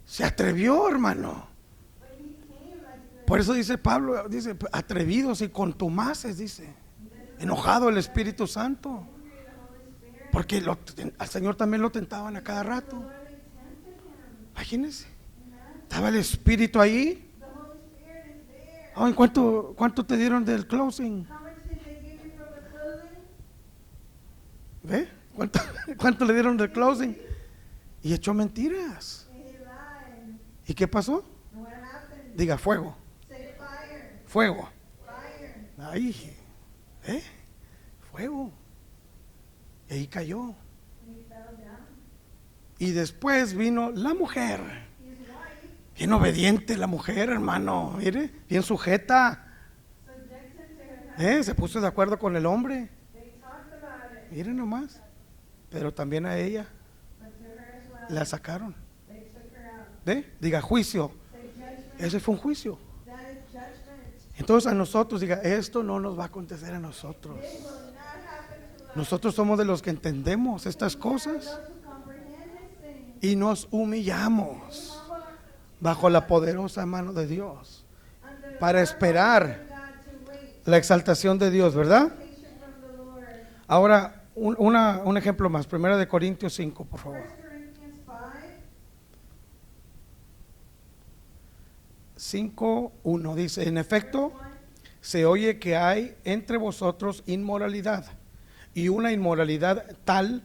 Se atrevió, hermano. But he came like the Por eso dice Pablo, dice, atrevidos y contumaces, dice. Enojado el Espíritu Santo. Holy Spirit. Porque al Señor también lo tentaban a cada rato. Lord, they tempted him. Imagínense. Amen. Estaba el Espíritu ahí. The Holy Spirit is there. Oh, ¿en cuánto te dieron del closing? How much did they give you from the clothing? ¿Ve? ¿Cuánto le dieron del closing? Y echó mentiras. And he lied. ¿Y qué pasó? And what happened? Diga, fuego, Say fire. fuego. Fire. Ahí, fuego. Y ahí cayó. And he fell down. Y después vino la mujer. His wife Bien obediente la mujer, hermano. Mire, bien sujeta. subjected to her husband. Se puso de acuerdo con el hombre. They talked about it. Mire nomás. Pero también a ella But to her as well. la sacaron. They took her out. ¿Ve? Diga, juicio. Say judgment. Ese fue un juicio. That is judgment. Entonces a nosotros, diga, esto no nos va a acontecer a nosotros. It will not happen to us. Nosotros somos de los que entendemos estas We are cosas those who comprehend these things. y nos humillamos We humble bajo la poderosa mano de Dios under the para power of esperar God to wait. la exaltación de Dios, ¿verdad? Patience from the Lord. Ahora, un ejemplo más, 1 Corintios 5, por favor. 1 Corinthians 5, 5:1 dice, en efecto, 1. se oye que hay entre vosotros inmoralidad, y una inmoralidad tal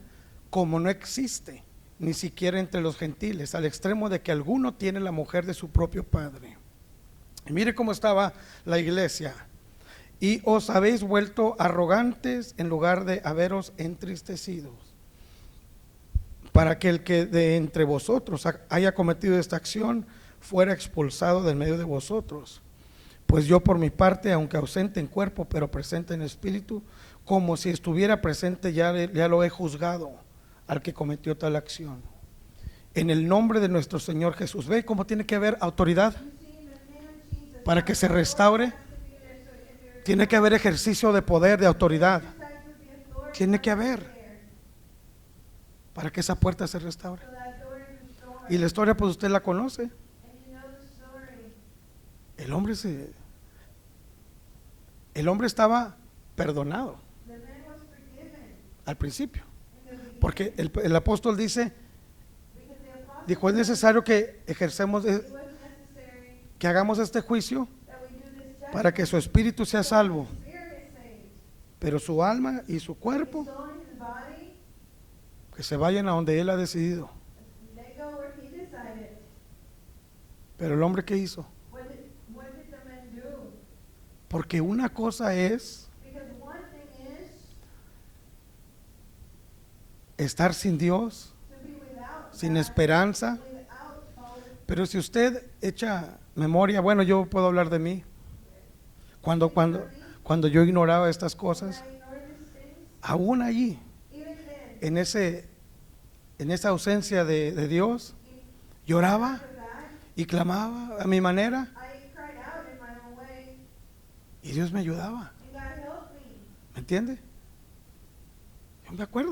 como no existe, ni siquiera entre los gentiles, al extremo de que alguno tiene la mujer de su propio padre. Y mire cómo estaba la iglesia. Y os habéis vuelto arrogantes en lugar de haberos entristecidos, para que el que de entre vosotros haya cometido esta acción fuera expulsado del medio de vosotros. Pues yo por mi parte, aunque ausente en cuerpo, pero presente en espíritu, como si estuviera presente, ya lo he juzgado al que cometió tal acción. En el nombre de nuestro Señor Jesús. ¿Ve cómo tiene que haber autoridad You see, in the name of Jesus, para que se restaure? has to be there. So if you're Tiene que haber ejercicio de poder, de autoridad. exercising the authority, Tiene que has to be haber there. para que esa puerta se restaure. So that door is restored. Y la historia pues usted la conoce. And you know the story. El hombre estaba perdonado The man was forgiven al principio. in the beginning. Porque el apóstol dice, Because the apostle dijo, es necesario que ejercemos, it was necessary que hagamos este juicio that we do this judgment. para que su espíritu sea salvo, His spirit is saved. pero su alma y su cuerpo His soul and his body, que se vayan a donde él ha decidido. they go where he decided. Pero el hombre, ¿qué hizo? What did the man do? Porque una cosa es Because one thing is estar sin Dios, to be without sin God, esperanza. without hope. Pero si usted echa memoria, bueno, yo puedo hablar de mí. Cuando yo ignoraba estas cosas, I ignore these things. aún allí, Even then, en esa ausencia de Dios, lloraba for that, y clamaba a mi manera I cried out in my own way, y Dios me ayudaba. and God helped me. ¿Me entiende?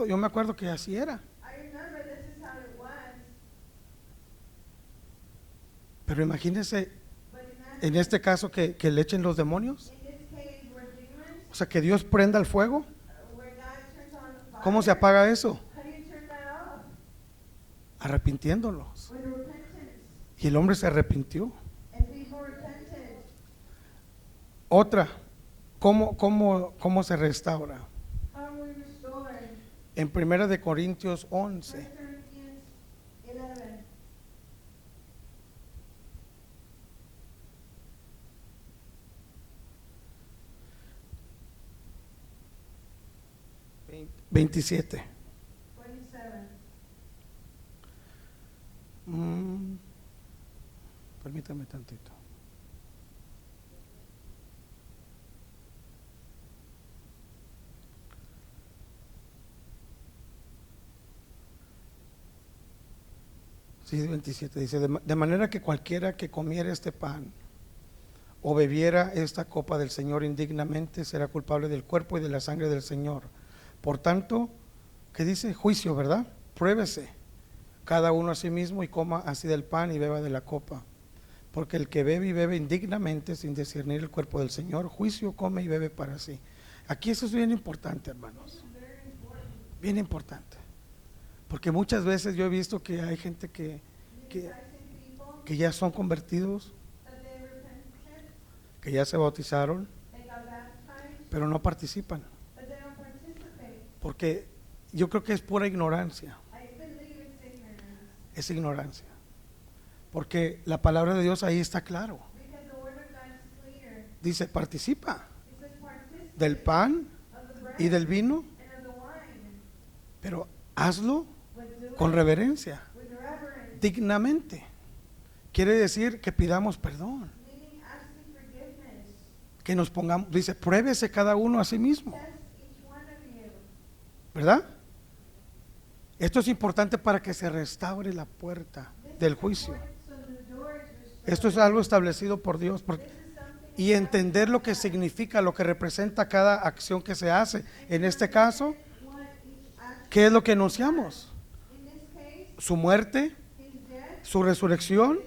Yo me acuerdo que así era. I remember this is how it was. Pero imagínese But imagine en este caso que le echen los demonios, in this case where demons, o sea, que Dios prenda el fuego. where God turns on the fire. ¿Cómo se apaga eso? How do you turn that off? Arrepintiéndolos. With repentance. Y el hombre se arrepintió. And people repented. Otra, ¿cómo se restaura? How are we restored? En 1 Corintios 1 11, Corinthians 11. vein- 27. 27. Permítame tantito. Sí, 27 dice, de manera que cualquiera que comiera este pan o bebiera esta copa del Señor indignamente será culpable del cuerpo y de la sangre del Señor. Por tanto, ¿qué dice? Juicio, ¿verdad? Pruébese cada uno a sí mismo y coma así del pan y beba de la copa. Porque el que bebe y bebe indignamente sin discernir el cuerpo del Señor, juicio come y bebe para sí. Aquí eso es bien importante, hermanos. Bien importante. Porque muchas veces yo he visto que hay gente que ya son convertidos, que ya se bautizaron, pero no participan. Porque yo creo que es pura ignorancia. Es ignorancia. Porque la palabra de Dios ahí está claro. Dice, participa del pan y del vino, pero hazlo con reverencia, dignamente. Quiere decir que pidamos perdón, que nos pongamos, dice, pruébese cada uno a sí mismo, ¿verdad? Esto es importante para que se restaure la puerta del juicio. Esto es algo establecido por Dios, y entender lo que significa, lo que representa cada acción que se hace. En este caso, ¿qué es lo que anunciamos? Su muerte, su resurrección,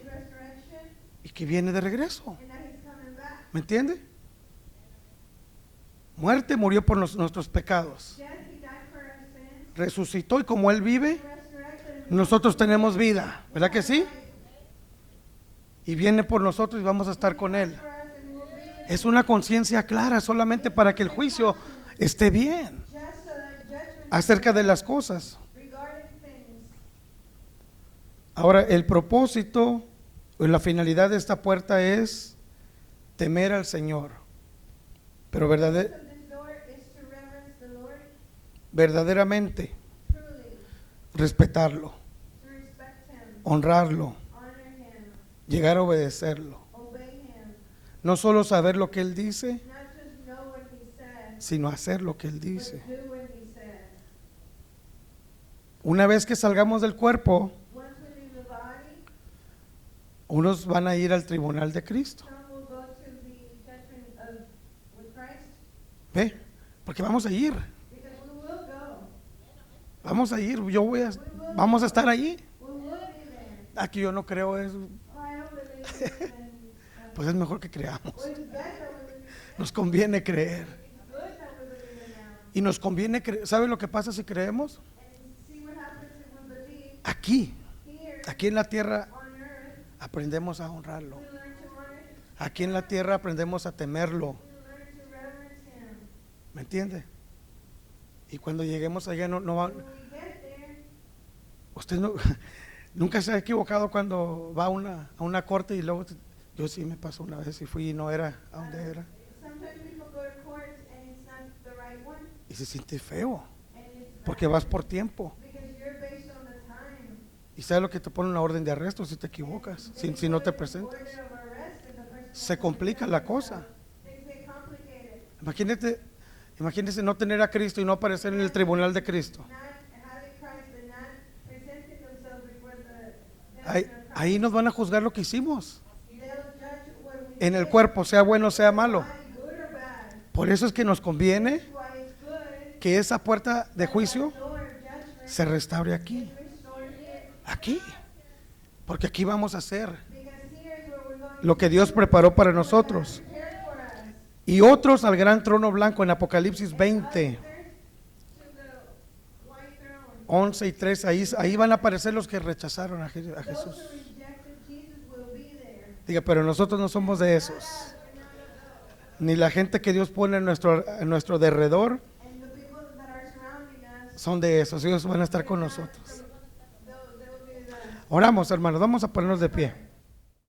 y que viene de regreso. ¿Me entiende? Muerte, murió por nuestros pecados. Resucitó, y como Él vive, nosotros tenemos vida, ¿verdad que sí? Y viene por nosotros y vamos a estar con Él. Es una conciencia clara solamente para que el juicio esté bien acerca de las cosas. Ahora, el propósito o la finalidad de esta puerta es temer al Señor, pero verdaderamente respetarlo, honrarlo, llegar a obedecerlo. No solo saber lo que Él dice, sino hacer lo que Él dice. Una vez que salgamos del cuerpo, unos van a ir al tribunal de Cristo. ¿Ve? Porque vamos a ir. Vamos a ir. Vamos a estar allí. Aquí yo no creo eso. Pues es mejor que creamos. Nos conviene creer. Y nos conviene creer. ¿Sabe lo que pasa si creemos? Aquí en la tierra aprendemos a honrarlo. Aquí en la tierra aprendemos a temerlo. ¿Me entiende? Y cuando lleguemos allá no va. Usted nunca se ha equivocado cuando va a una corte y luego yo sí me pasó una vez y fui y no era a donde era. Y se siente feo porque vas por tiempo. Y sabes lo que te pone una orden de arresto si te equivocas, si no te presentas. Se complica la cosa. Imagínese no tener a Cristo y no aparecer en el tribunal de Cristo. Ahí nos van a juzgar lo que hicimos en el cuerpo, sea bueno o sea malo. Por eso es que nos conviene que esa puerta de juicio se restaure aquí, porque aquí vamos a hacer lo que Dios preparó para nosotros. Y otros al gran trono blanco en Apocalipsis 20, 11 y 13, ahí van a aparecer los que rechazaron a Jesús. Diga, pero nosotros no somos de esos, ni la gente que Dios pone en nuestro derredor son de esos. Ellos van a estar con nosotros. Oramos, hermanos, vamos a ponernos de pie.